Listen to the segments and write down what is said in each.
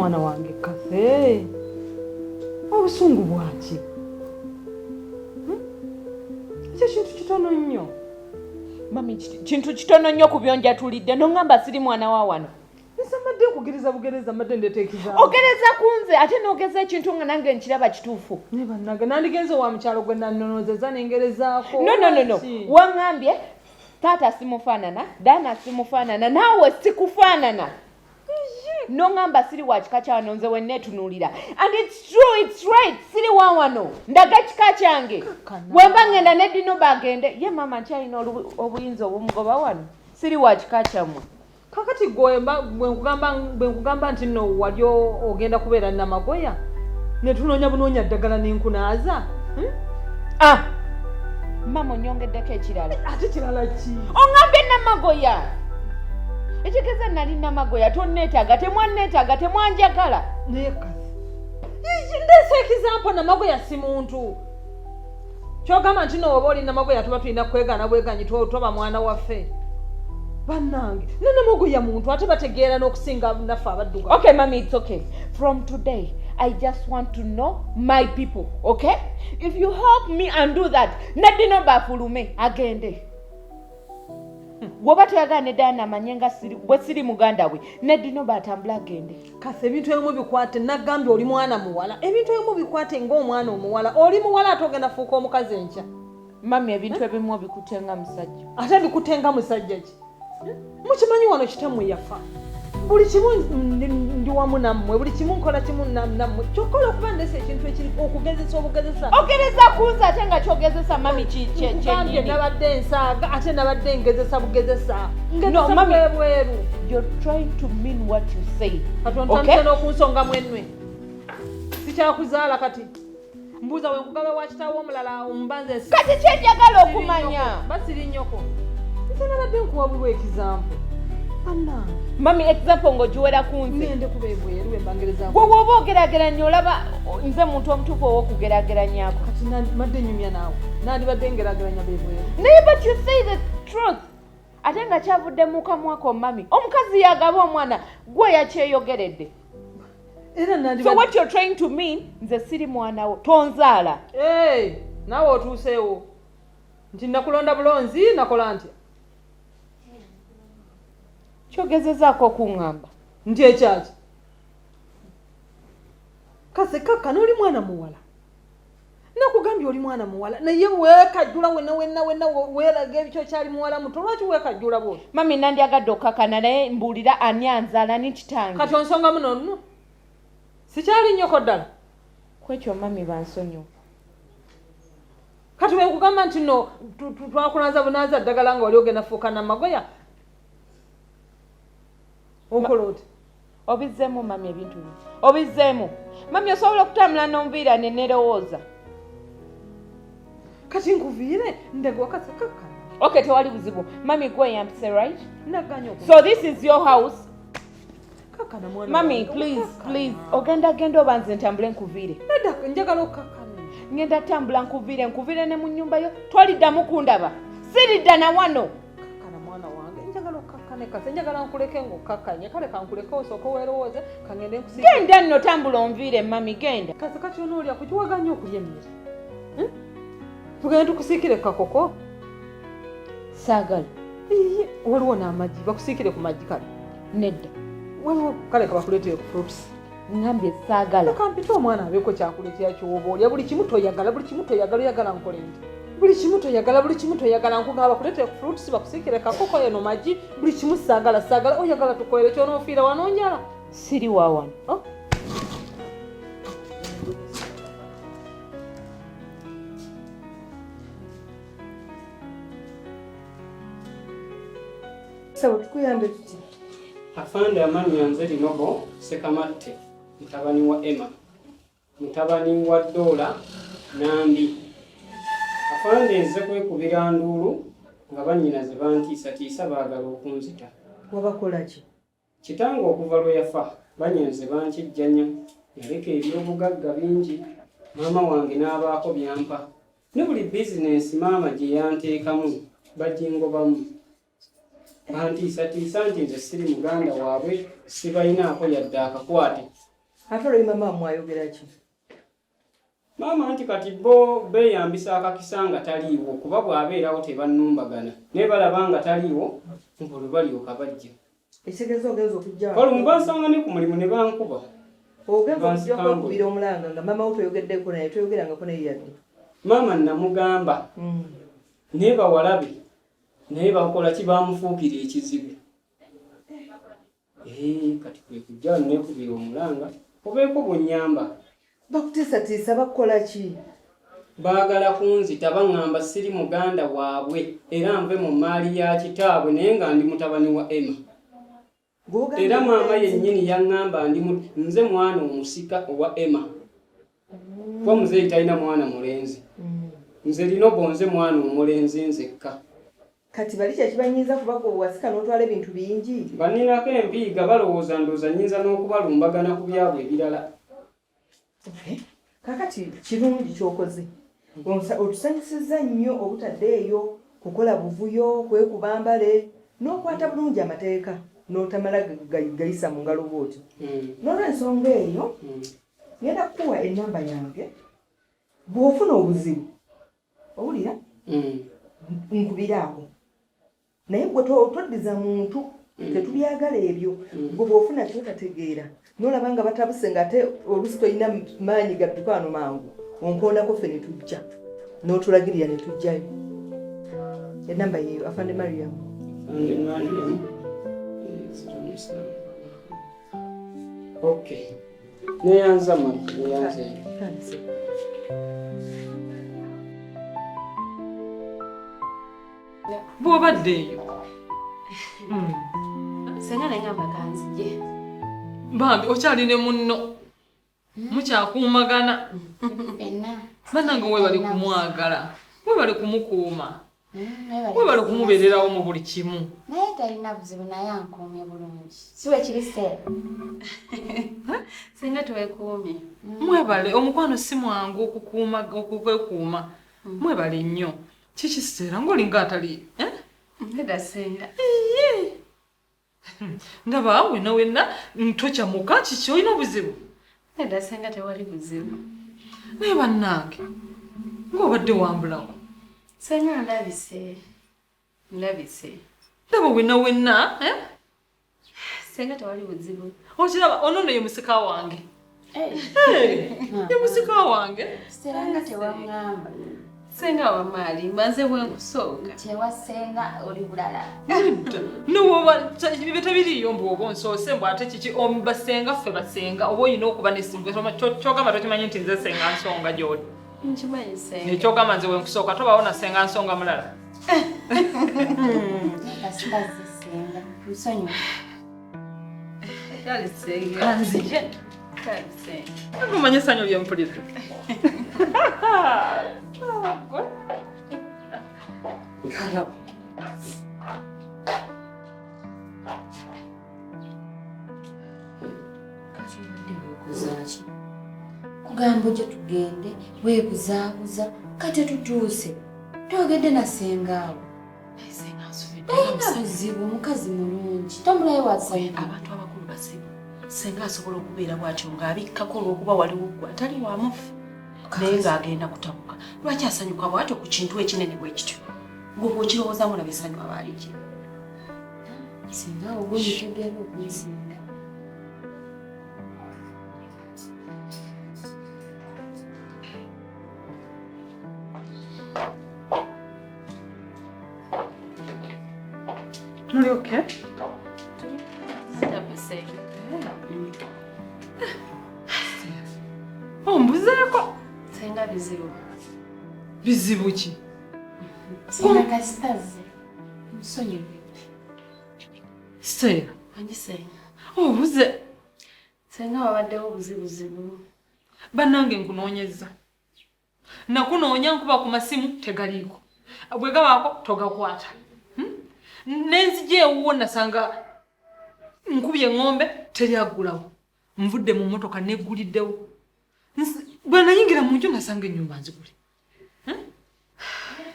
mwana wange kase. Obusungu bwaki? Kintu kitono nnyo. Mami kintu kitono nnyo kubyonja tulidde nongamba siri mwana wa wano. Nisamadde okugiriza bugereza madde ndeteekiza. Ogereza kunze ate n'ogeza ekintu nga nange nkiraba kituufu. Ne bannange nandigenze wa mukyalo gwe nannonoozeza n'engerezaako. No. Wangambye taata simufaanana, Daana simufaanana, naawe sikufaanana. Nongamba siri wa kika kya wano nze wenneetunuulira. And it's true, it's right, siri wa wano. Ndaga kika kyange. Wemba ngenda ne Dino bagende. Ye mama nkyalina obuyinza obumugoba wano. Siri wa kika kyammwe. Kakati gwe bwenkugamba nti nno wali ogenda kubeera Namagoya ne tunoonya bunoonya ddagala n'enkunaaza. Mama onyongeddeko ekirala. Ate kirala ki? Ongambye Namagoya. Ekigeza nali Namagoya tonneetaaga, temwanneetaaga, temwanjagala. Naye kasi. Ndeese ekizampo Namagoya si muntu. Kyogamba nti no oba oli Namagoya tuba tulina kwegaana bweganyi toba mwana waffe. Bannange, Namagoya muntu ate bategeera n'okusinga naffe abaddugavu. Okay, Mami, it's okay. From today, I just want to know my people, okay? If you help me and do that, Nadino bafulume agende. Woba toyagala ne Daana amanye nga bwe siri muganda we, Nadino batambula agende. Kase ebintu ebimu bikwate nagambye oli mwana muwala. Ebintu ebimu bikwate ng'omwana omuwala. Oli muwala ate ogenda fuuka omukazi enkya. Mami, ebintu ebimu bikutenga musajja. Ate bikutenga musajja ki? Mukimanyi wano kitammwe yafa. Buli kimu ndi wamu nammwe, buli kimu nkola kimu nammwe. Kyokkola okuba ndese ekintu ekiri okugezesa obugezesa. Ogereza kunza ate nga kyogezesa Mami kyenyini. Nabadde nsaaga ate nabadde ngezesa bugezesa. No, Mami, bweru. You're trying to mean what you say. Okay? N'okunsonga mwenwe. Sikyakuzaala kati. Mbuuza we nkugaba wa kitaawo omulala ombanze. Kati kyenjagala okumanya. Basiri nnyoko. Nze nabadde nkuwabulwa ekizampo. Mami, example ng'ogiwera kunze. Ngende kubeebweru embangereza. Gwe woba ogerageranya olaba nze muntu omutuufu ow'okugerageranyako. Kati madde nyumya naawe. Nandibadde ngerageranya beebweru. Naye but you say the truth. Ate nga kyavudde mu kamwako Mami. Omukazi yagaba omwana gwe yakyeyogeredde. So what you're trying to mean, nze siri mwana wo. Tonzaala. Naawe otuuseewo. Nti nakulonda bulonzi nakola ntya? Kyogezezaako okuŋŋamba. Nti ekyaki? Kase kaka n'oli mwana muwala. Nakugambye oli mwana muwala. Naye weekajjula wenna weeraga ebikyo kyali muwala muto. Lwaki weekajjula bw'oti? Mami, nandyagadde okukakana naye mbuulira ani anzaala ni kitange. Kati onsonga muno nno. Sikyali nnyoko ddala. Kwekyo Mami bansonyiwa. Kati weekugamba nti nno twakunaaza bunaaza ddagala nga wali ogenda fuuka Namagoya. Okoloti. Obizzeemu Mami ebintu bino. Obizzeemu. Mami osobola okutambula n'omuviira ne nerowooza. Kati nkuviire ndegwa kase kaka. Okay, tewali buzibu. Mami gwe yampise, right? Naganya okwo. So this is your house. Kaka na mwana. Mami, please. Ogenda oba nze ntambule nkuviire. Nedda njagala okukakana. Ngenda tambula nkuviire ne mu nnyumba yo. Twaliddamu kundaba. Siridda na wano. Kakana mwana wange. Njagala okukakane kase. Njagala nkuleke ng'okkakanye. Kale kankuleke osooka weerowooze kangende nkusiike. Genda nno tambula onviire Mami, genda. Kase kati onoolya kukiwaganya okulya emmere. Tugenda tukusiikire kakoko. Saagala. Waliwo n'amagi. Bakusiikire ku magi kale. Nedda. Waliwo kale kabakuleetera ku fruits. Ngambye saagala. Kampita omwana abeeko kyakuleetera ky'oba olya. Buli kimu toyagala oyagala nkole nti. Buli kimu toyagala nkugamba bakuleetera ku fruits bakusiikire kakoko eno magi. Buli kimu saagala oyagala tukolere ky'onoofiira wano njala. Siri wa wano. Tukuyambe tuti. Afande amannya nze Linobo Sekamatte, mutabani wa Emma, mutabani wa Doola Nambi. Afande nze kwekubira nduulu nga bannyinaze bantiisatiisa baagala okunzita. Wabakola ki? Kitange okuva lwe yafa banyenze bankijjanya, yaleka ebyobugagga bingi, maama wange n'abaako byampa. Ne buli bizinensi maama gye yanteekamu bagingobamu. Bantiisatiisa nti nze siri muganda waabwe sibalinaako yadde akakwate ate olwo mama mwayogera ki? Maama nti kati bo beeyambisa akakisa nga taliiwo kuba bw'abeerawo tebannumbagana naye balaba nga taliiwo mbulu balyoka bajja. Ekitegeeza ogenza okujja olumu bansanga ne ku mulimu ne bankuba. Ogenza okujja kwekubira omulanga nga maama wo toyogeddeko naye toyogerangako naye yadde. Maama namugamba naye bawalabe naye bakola ki bamufuukira ekizibu. Kati kwe kujja nekubira omulanga obeeko bw'onnyamba. Bakutiisatiisa bakukola ki? Baagala kunzita baŋŋamba siri muganda waabwe era nve mu maali ya kitaabwe naye nga ndi mutabani wa Emma. Era maama yennyini yaŋŋamba nze mwana omusika owa Emma. Kuba muzeeyi talina mwana mulenzi. Nze lino bonze mwana omulenzi nzekka. Kati bali kyekibanyiiza kubaga owasika n'otwala ebintu bingi? Baninako empiiga balowooza ndowooza nnyinza n'okubalumbagana ku byabwe ebirala. Kakati kirungi kyokoze. Otusanyusizza nnyo obutaddeeyo kukola buvuyo kwekuba mbale n'okwata bulungi amateeka n'otamala gayisa mu ngalo bw'otyo. N'olw'ensonga eyo ngenda kukuwa ennamba yange bw'ofuna obuzibu owulira nkubiraako naye gwe toddiza muntu tetubyagala ebyo gwe bw'ofuna kyotategeera n'olaba nga batabuse ng'ate oluusi tolina maanyi gadduka wano mangu onkoonako ffe ne tujja n'otulagirira ne tujjayo. Ennamba yeeyo Afande Mariam. Okay. Neyanza mama, neyanza. Bw'obaddeeyo senga nengamba kanzije bambi okyali ne munno mukyakuumagana bannange weebali kumwagala weebali kumukuuma weebali kumubeererawo mu buli kimu naye talina buzibu naye ankuumye bulungi siwe kiri senga tuwekuumye mwebale omukwano si mwangu okwekuuma mwebale nnyo kikiseera ng'olinga atali ndeda senga ndaba wenna ntokyamuka kiki olina obuzibu? ndeda senga tewali buzibu naye bannange ng'obadde wambulako senga ndabise ndaba wenna senga tewali buzibu okiraba ono ye musika wange ye musika wange seranga tewaŋŋamba senga wamaali mbanze bwenkusooka kyewasenga oli bulala nowoba tabiriyo mbwoba onsoose mbw ate kiki basenga ffe basenga oba olina okuba nekyogamba tokimanyi nti nze senga nsonga gyoli nkimanyi senga ekyogamba nze wenkusooka tobawo nasenga nsonga mulala kasibazi senga nsonyi kali senga kanzije kali senga kumanya essanyu lyempuliriza kugamba ojje tugende weebuzaabuza kati tutuuse twogedde nasengaawo talina buzibu omukazi mulungi tomulaye wasayina abantu abakulu bazibu senga asobola okubeera bw'atyo ng'abikkako olw'okuba waliwo gwe atali wamufu naye ng'agenda kutabuka lwaki asanyuka bw'atyo ku kintu ekinene bwe kityo gwe bw'okirowooza mulaba essanyu aba aliki singa ogwo nitegeera okunsinga Are you okay? Ombuzeeko. Senga bizibu. Bizibu ki? Senga kasitaze. Nsonyiwe. Senga. Anyi senga. Obuze. Senga wabaddewo buzibuzibu. Bannange nkunoonyezza. Nakunoonya nkuba ku masimu tegaliiko. Bwe gabaako togakwata. Nenzije ewuwo nasanga nkubye ng'ombe teri aggulawo. Nvudde mu mmotoka negguliddewo. Bwe nayingira mu nju nasanga ennyumba nzigule.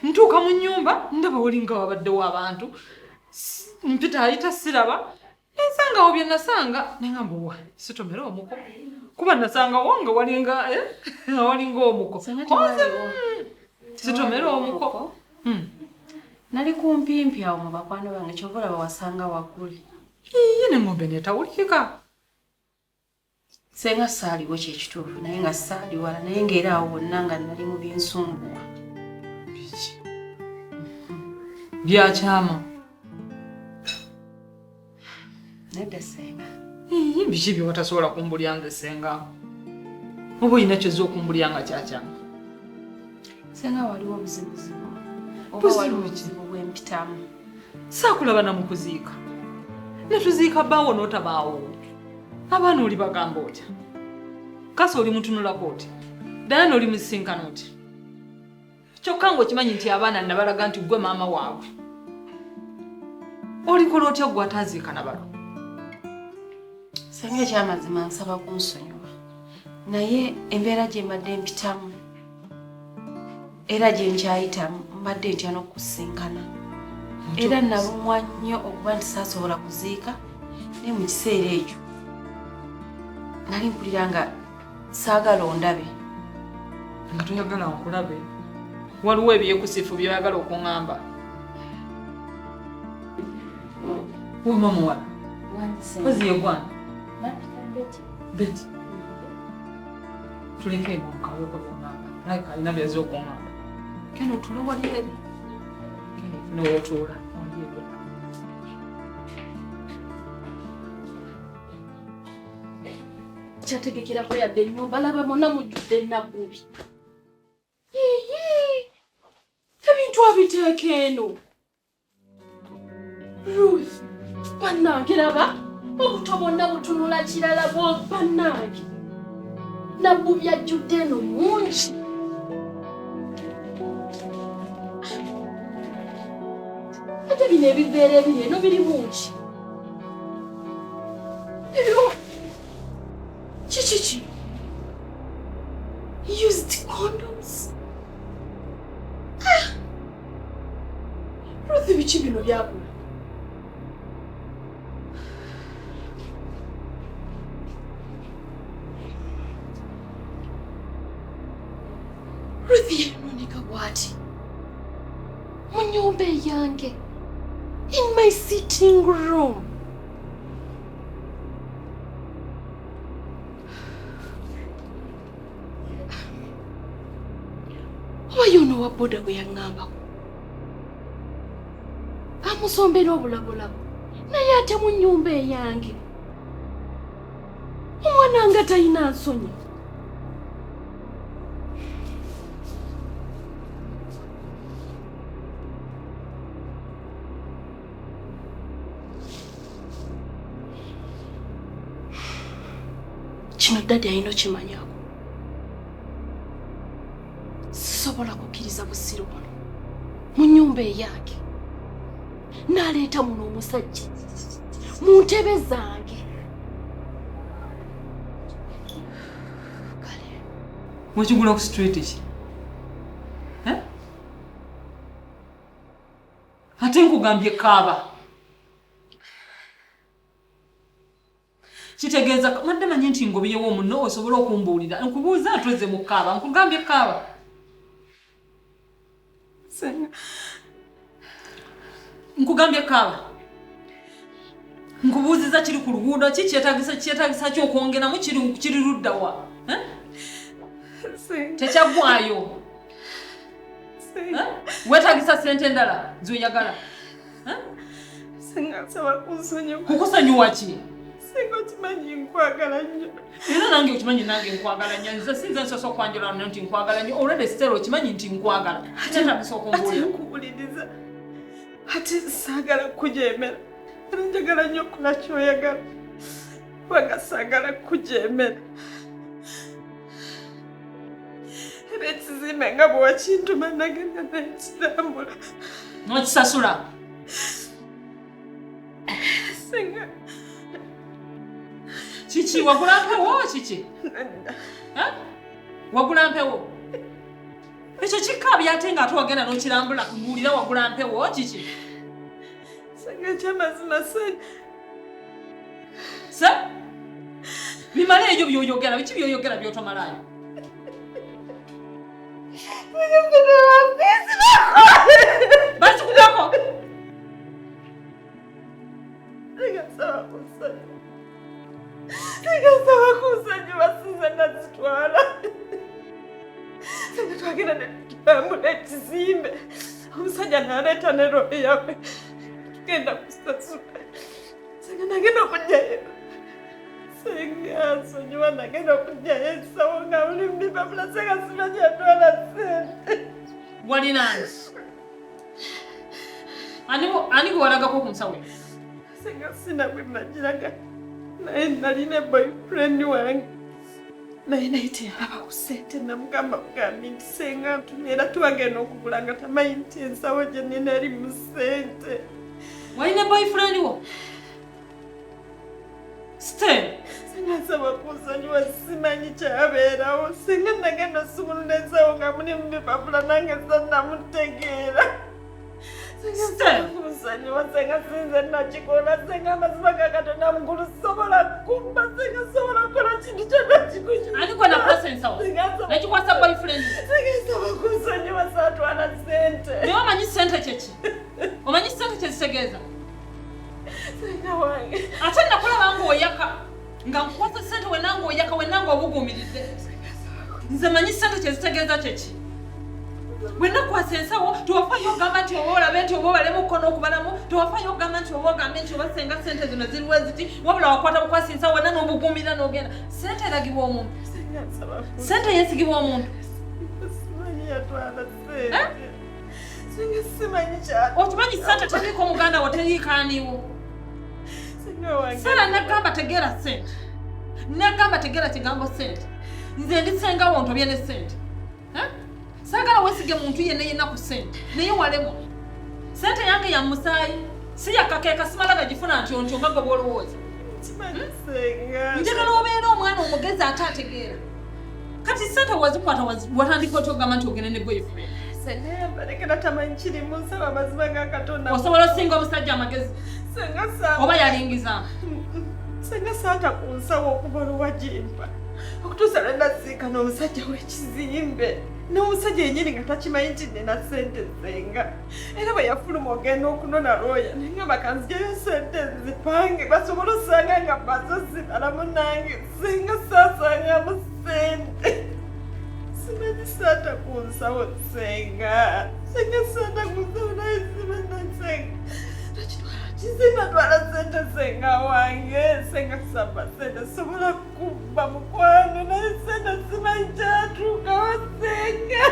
Ntuuka mu nnyumba ndaba walinga wabaddewo abantu. Mpita ayita siraba. Ensanga awo bye nasanga neŋŋamba wa sitomera omuko. kuba nasanga wanga walinga walinga omuko sitomera omuko nali kumpimpi awo mu bakwano bange kyovola bawasanga waggulu ne ng'ombe netawulikika senga saaliwo kyekituufu naye nga saali wala naye ng'era awo wonna nga nali mu byensumbuwa byakyama nedda senga biki byewatasobola kumbulyanga senga oba olina kyoza okumbulyanga kyakyama senga waliwo obuzibuzibu oba waliwo obuzibu bwempitamu saakulaba namukuziika netuziika bbaawo n'otabaawo abaana oli bagamba otya kasi oli mutunulako oti dayana oli musisinkana oti kyokka ng'okimanyi nti abaana nabalaga nti gwe maama waabwe olikola otya gwe ataziika nabalo senga ekyamazima nsaba kunsonyiwa naye embeera gye mbadde mpitamu era gye nkyayitamu mbadde ntya n'okusinkana era nalumwa nnyo okuba nti saasobola kuziika naye mu kiseera ekyo nali mpulira nga saagala ondabe nga toyagala nkulabe waliwo ebyekusifu byoyagala okuŋŋamba wema muwala oziyegwana beti tuleke eno mukaweko byongamba naye kalina byaze okuŋŋamba keno tule walirebe nowotuula kyategekirako yadde ennyumba laba mona mujjudde ennabubi ebintu abiteeka eno Ruth bannange raba obuto bwonna butunula kirala bannange nabbubi ajjudde eno mungi ate bino ebiveera ebiri eno biri mungi Chichichi used condoms. Ruth biki bino byakula Ruth yanooneka bw'ati mu nnyumba eyange in my sitting room. Wayono wa boda bwe yaŋŋambako amusombera obulabulabu naye ate mu nnyumba eyange omwana nga talina nsonyi kino ddadi alina okimanyako sisobola kukkiriza busiru buno mu nnyumba eyange n'aleeta muno omusajja mu ntebe zange kale wakigula ku street ki ate nkugambye kaaba kitegeeza madde manyi nti ngobiyewo omuno osobola okumbuulira nkubuuza atoze mu kaaba nkugambye kaaba nkugambye kaaba nkubuuziza kiri ku luguudo ki kyetagisa kyokwongeramu kiri ludda wa tekyaggwayo weetagisa sente endala zoyagala kukusonyiwa ki era nange okimanyi nange nkwagala nnyo nze sinze nsosa okwanjula nti nkwagala nnyo olwedde sitera okimanyi nti nkwagala kyetagisa okumbulira ate saagala kujeemera era njagala nnyo okula kyoyagala kubanga saagala kujeemera era ekizimbe nga bwe wakintuma nagenda nekirambula nokisasula singa kiki wagula mpewo kiki wagula mpewo ekyo kikaabi ate nga ate wagenda n'okirambula kubuulira wagula mpewo kiki sanga kyamazima se bimale ebyo byoyogera biki byoyogera byotomalayo basi kudako Sigasaba kusanyuwa size nazitwala. Senge twagenda netutambula ekizimbe. Omusajja n'aleeta ne robe yawe. Tugenda kusasula. Senge nagenda okujjayo. Senge nsonyiwa nagenda okujjayo ensawo nga buli mbipapula senge simanyi atwala ssente. walinani ani gwe walagako ku nsawo Senge sinabwimagiraga. Naye nalina boyfriend wange. Naye naye teyalaba ku ssente namugamba bugambi nti senga ntumye era twagenda okugula nga tamanyi nti ensawo gye nina eri mu ssente. walina boyfriend wo Stay. Senga nsaba kunsonyiwa simanyi kyabeerawo. Senga nagenda osumulula ensawo nga muli mu bipapula nange sannamutegeera. Stay. Kunsonyiwa senga sinze nakikola. Senga amazima ga Katonda mukulu sobola kumba. Senga sobola kukola kintu kyonna kikuki. Ani kwa nakwasa ensawo? Nakikwasa boyfriend. Senga nsaba kunsonyiwa saatwala ssente. Naye omanyi ssente kyeki? Omanyi ssente kyezitegeeza? Senga wange. Ate nakulaba ng'oyaka nga nkukwasa ssente wenanga oyaka wenanga obuguumiridde. Nze manyi ssente kyezitegeeza kyeki? Bwe nakwasa ensawo tewafaayo ogamba nti oba olabe nti oba obalemu okukona okubalamu, tewafaayo ogamba nti oba ogambe nti oba senga ssente zino ziriwo eziti, wabula wakwata bukwasa ensawo wena n'obuguumira n'ogenda. Ssente eragibwa omuntu. Senga nsaba Ssente yeesigibwa omuntu. simanyi yatwala ssente. Senga simanyi kyatwala. Okimanyi ssente teriiko muganda wo teriikaaniwo. Senga wange. Sala nagamba tegeera ssente. Nagamba tegeera kigambo ssente. Nze ndi senga wo ntobye ne ssente. Saagala weesige muntu yenna ku ssente. Naye walemu. Ssente yange ya musaayi. Si yakakeeka simala gagifuna nti ontyo nga gwe bw'olowooza. Simanyi senga. Njagala obeera omwana omugezi ate ategeera. Kati ssente wazikwata watandika otya ogamba nti ogende ne boyfriend. Senga balekera tamanyi kiri mu nsaba amazima ga Katonda. Osobola osinga omusajja amagezi Senga saata. oba yalingiza. Senga saata ku nsawo okuva lwagimpa. Okutuusa lwe nasiika n'omusajja w'ekizimbe. N'omusajja yennyini nga takimanyi nti nina ssente senga. Era bwe yafuluma ogenda okunona looya naye nga bakanzijayo ssente zipange basobole osanga nga bazo zibalamu nange senga saasangamu ssente. Simanyi saata ku nsawo senga. Senga saata ku nsawo naye simanyi senga. Kizinga twala ssente senga wange. Senga samba ssente sobola kubba mukwano naye ssente simanyi kyatuukawo senga.